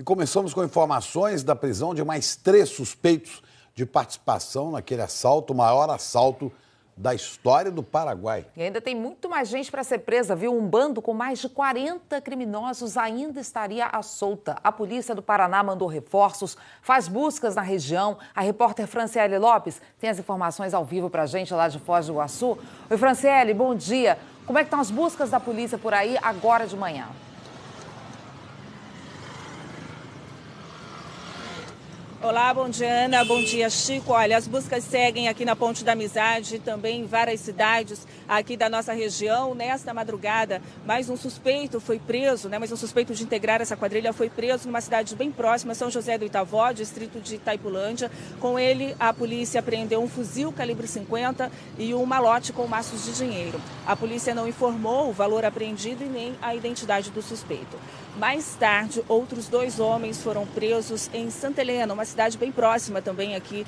E começamos com informações da prisão de mais 3 suspeitos de participação naquele assalto, o maior assalto da história do Paraguai. E ainda tem muito mais gente para ser presa, viu? Um bando com mais de 40 criminosos ainda estaria à solta. A polícia do Paraná mandou reforços, faz buscas na região. A repórter Franciele Lopes tem as informações ao vivo para a gente lá de Foz do Iguaçu. Oi, Franciele, bom dia. Como é que estão as buscas da polícia por aí agora de manhã? Olá, bom dia, Ana. Bom dia, Chico. Olha, as buscas seguem aqui na Ponte da Amizade, também em várias cidades aqui da nossa região. Nesta madrugada, mais um suspeito foi preso, mais um suspeito de integrar essa quadrilha foi preso numa cidade bem próxima, São José do Itavó, distrito de Itaipulândia. Com ele, a polícia apreendeu um fuzil calibre 50 e um malote com maços de dinheiro. A polícia não informou o valor apreendido e nem a identidade do suspeito. Mais tarde, outros 2 homens foram presos em Santa Helena, uma cidade bem próxima também aqui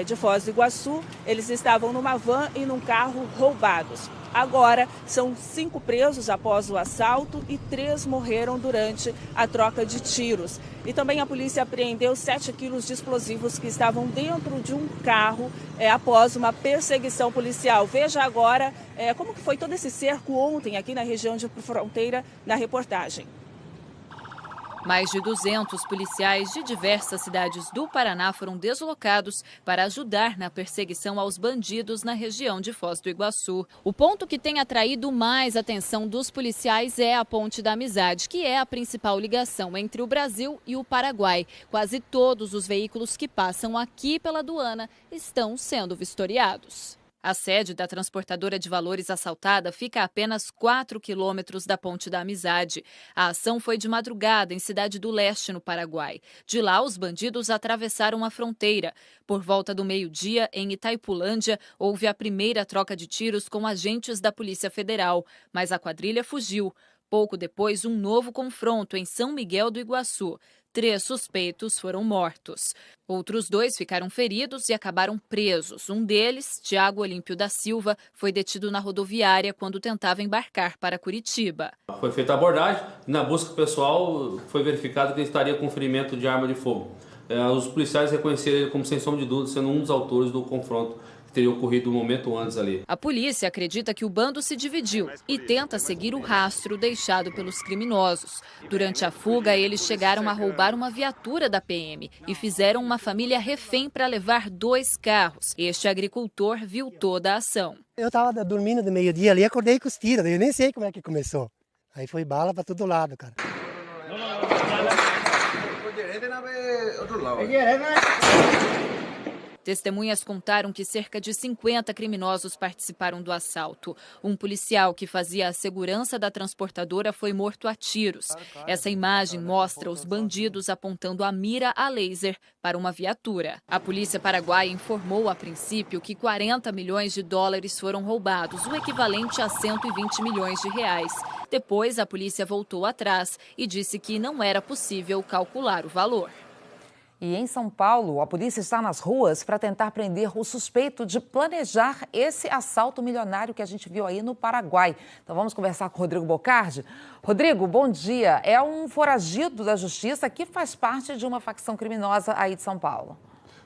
de Foz do Iguaçu. Eles estavam numa van e num carro roubados. Agora, são 5 presos após o assalto e 3 morreram durante a troca de tiros. E também a polícia apreendeu 7 quilos de explosivos que estavam dentro de um carro após uma perseguição policial. Veja agora como que foi todo esse cerco ontem aqui na região de fronteira na reportagem. Mais de 200 policiais de diversas cidades do Paraná foram deslocados para ajudar na perseguição aos bandidos na região de Foz do Iguaçu. O ponto que tem atraído mais atenção dos policiais é a Ponte da Amizade, que é a principal ligação entre o Brasil e o Paraguai. Quase todos os veículos que passam aqui pela aduana estão sendo vistoriados. A sede da transportadora de valores assaltada fica a apenas 4 quilômetros da Ponte da Amizade. A ação foi de madrugada em Cidade do Leste, no Paraguai. De lá, os bandidos atravessaram a fronteira. Por volta do meio-dia, em Itaipulândia, houve a primeira troca de tiros com agentes da Polícia Federal, mas a quadrilha fugiu. Pouco depois, um novo confronto em São Miguel do Iguaçu. 3 suspeitos foram mortos. Outros 2 ficaram feridos e acabaram presos. Um deles, Tiago Olímpio da Silva, foi detido na rodoviária quando tentava embarcar para Curitiba. Foi feita a abordagem e na busca pessoal foi verificado que ele estaria com ferimento de arma de fogo. Os policiais reconheceram ele como, sem sombra de dúvida, sendo um dos autores do confronto que teria ocorrido um momento antes ali. A polícia acredita que o bando se dividiu e tenta seguir o rastro deixado pelos criminosos. Durante a fuga, eles chegaram a roubar uma viatura da PM e fizeram uma família refém para levar 2 carros. Este agricultor viu toda a ação. Eu estava dormindo de meio-dia ali, acordei com os tiros, eu nem sei como é que começou. Aí foi bala para todo lado, cara. Testemunhas contaram que cerca de 50 criminosos participaram do assalto. Um policial que fazia a segurança da transportadora foi morto a tiros. Essa imagem mostra os bandidos apontando a mira a laser para uma viatura. A polícia paraguaia informou a princípio que 40 milhões de dólares foram roubados, o equivalente a 120 milhões de reais. Depois, a polícia voltou atrás e disse que não era possível calcular o valor. E em São Paulo, a polícia está nas ruas para tentar prender o suspeito de planejar esse assalto milionário que a gente viu aí no Paraguai. Então vamos conversar com o Rodrigo Bocardi. Rodrigo, bom dia. É um foragido da justiça que faz parte de uma facção criminosa aí de São Paulo.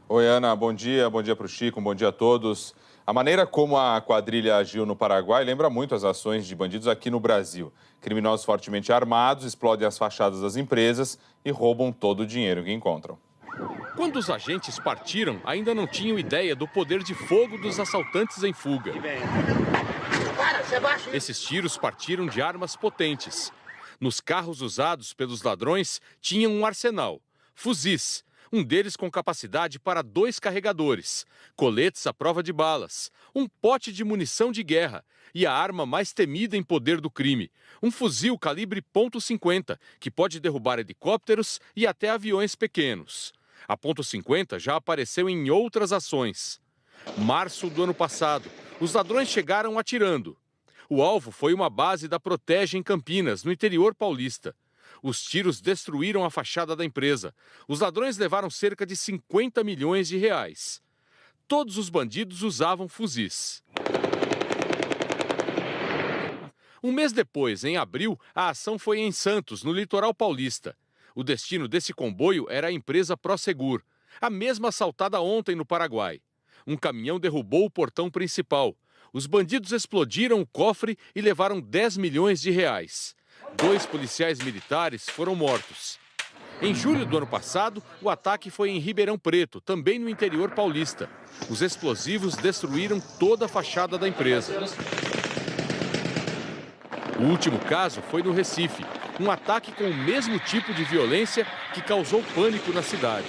Oi, Ana. Bom dia para o Chico, bom dia a todos. A maneira como a quadrilha agiu no Paraguai lembra muito as ações de bandidos aqui no Brasil. Criminosos fortemente armados explodem as fachadas das empresas e roubam todo o dinheiro que encontram. Quando os agentes partiram, ainda não tinham ideia do poder de fogo dos assaltantes em fuga. Esses tiros partiram de armas potentes. Nos carros usados pelos ladrões tinham um arsenal, fuzis, um deles com capacidade para 2 carregadores, coletes à prova de balas, um pote de munição de guerra e a arma mais temida em poder do crime, um fuzil calibre .50, que pode derrubar helicópteros e até aviões pequenos. A .50 já apareceu em outras ações. Março do ano passado, os ladrões chegaram atirando. O alvo foi uma base da Protege em Campinas, no interior paulista. Os tiros destruíram a fachada da empresa. Os ladrões levaram cerca de 50 milhões de reais. Todos os bandidos usavam fuzis. Um mês depois, em abril, a ação foi em Santos, no litoral paulista. O destino desse comboio era a empresa Prosegur, a mesma assaltada ontem no Paraguai. Um caminhão derrubou o portão principal. Os bandidos explodiram o cofre e levaram 10 milhões de reais. 2 policiais militares foram mortos. Em julho do ano passado, o ataque foi em Ribeirão Preto, também no interior paulista. Os explosivos destruíram toda a fachada da empresa. O último caso foi no Recife, um ataque com o mesmo tipo de violência que causou pânico na cidade.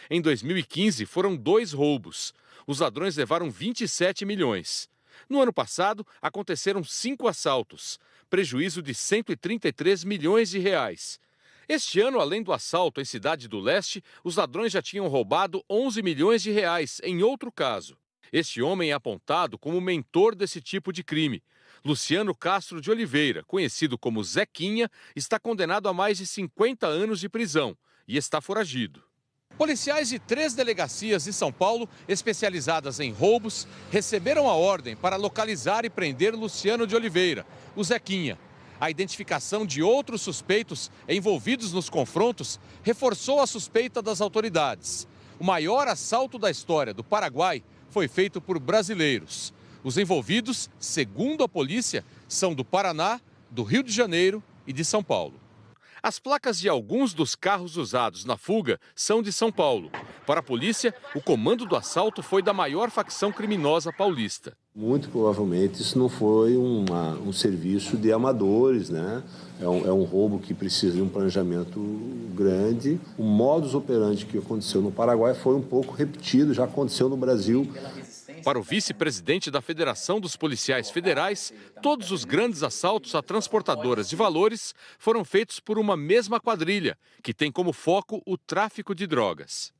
Em 2015, foram 2 roubos. Os ladrões levaram 27 milhões. No ano passado, aconteceram 5 assaltos, prejuízo de 133 milhões de reais. Este ano, além do assalto em Cidade do Leste, os ladrões já tinham roubado 11 milhões de reais em outro caso. Este homem é apontado como mentor desse tipo de crime. Luciano Castro de Oliveira, conhecido como Zequinha, está condenado a mais de 50 anos de prisão e está foragido. Policiais de 3 delegacias de São Paulo, especializadas em roubos, receberam a ordem para localizar e prender Luciano de Oliveira, o Zequinha. A identificação de outros suspeitos envolvidos nos confrontos reforçou a suspeita das autoridades. O maior assalto da história do Paraguai foi feito por brasileiros. Os envolvidos, segundo a polícia, são do Paraná, do Rio de Janeiro e de São Paulo. As placas de alguns dos carros usados na fuga são de São Paulo. Para a polícia, o comando do assalto foi da maior facção criminosa paulista. Muito provavelmente isso não foi um serviço de amadores, né? É um roubo que precisa de um planejamento grande. O modus operandi que aconteceu no Paraguai foi um pouco repetido, já aconteceu no Brasil. Para o vice-presidente da Federação dos Policiais Federais, todos os grandes assaltos a transportadoras de valores foram feitos por uma mesma quadrilha, que tem como foco o tráfico de drogas.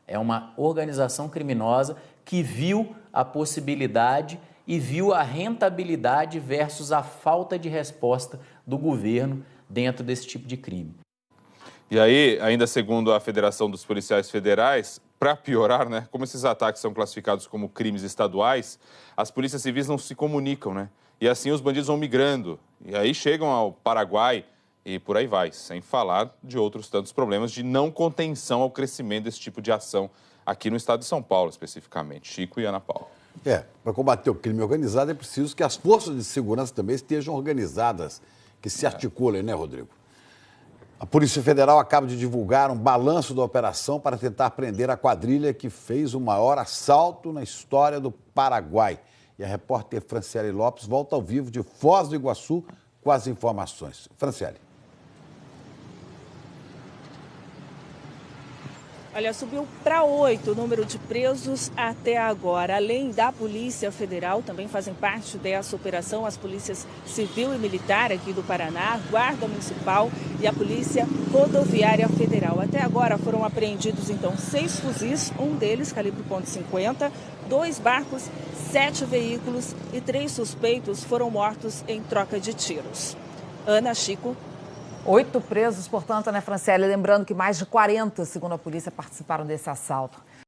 É uma organização criminosa que viu a possibilidade e viu a rentabilidade versus a falta de resposta do governo dentro desse tipo de crime. E aí, ainda segundo a Federação dos Policiais Federais, para piorar, né, como esses ataques são classificados como crimes estaduais, as polícias civis não se comunicam, né? E assim os bandidos vão migrando. E aí chegam ao Paraguai e por aí vai, sem falar de outros tantos problemas de não contenção ao crescimento desse tipo de ação aqui no estado de São Paulo, especificamente. Chico e Ana Paula. Para combater o crime organizado é preciso que as forças de segurança também estejam organizadas, que se articulem, né, Rodrigo? A Polícia Federal acaba de divulgar um balanço da operação para tentar prender a quadrilha que fez o maior assalto na história do Paraguai. E a repórter Franciele Lopes volta ao vivo de Foz do Iguaçu com as informações. Franciele. Olha, subiu para 8 o número de presos até agora. Além da Polícia Federal, também fazem parte dessa operação as polícias civil e militar aqui do Paraná, Guarda Municipal e a Polícia Rodoviária Federal. Até agora foram apreendidos, então, 6 fuzis, um deles calibre .50, 2 barcos, 7 veículos e 3 suspeitos foram mortos em troca de tiros. Ana, Chico. 8 presos, portanto, né, Franciele? Lembrando que mais de 40, segundo a polícia, participaram desse assalto.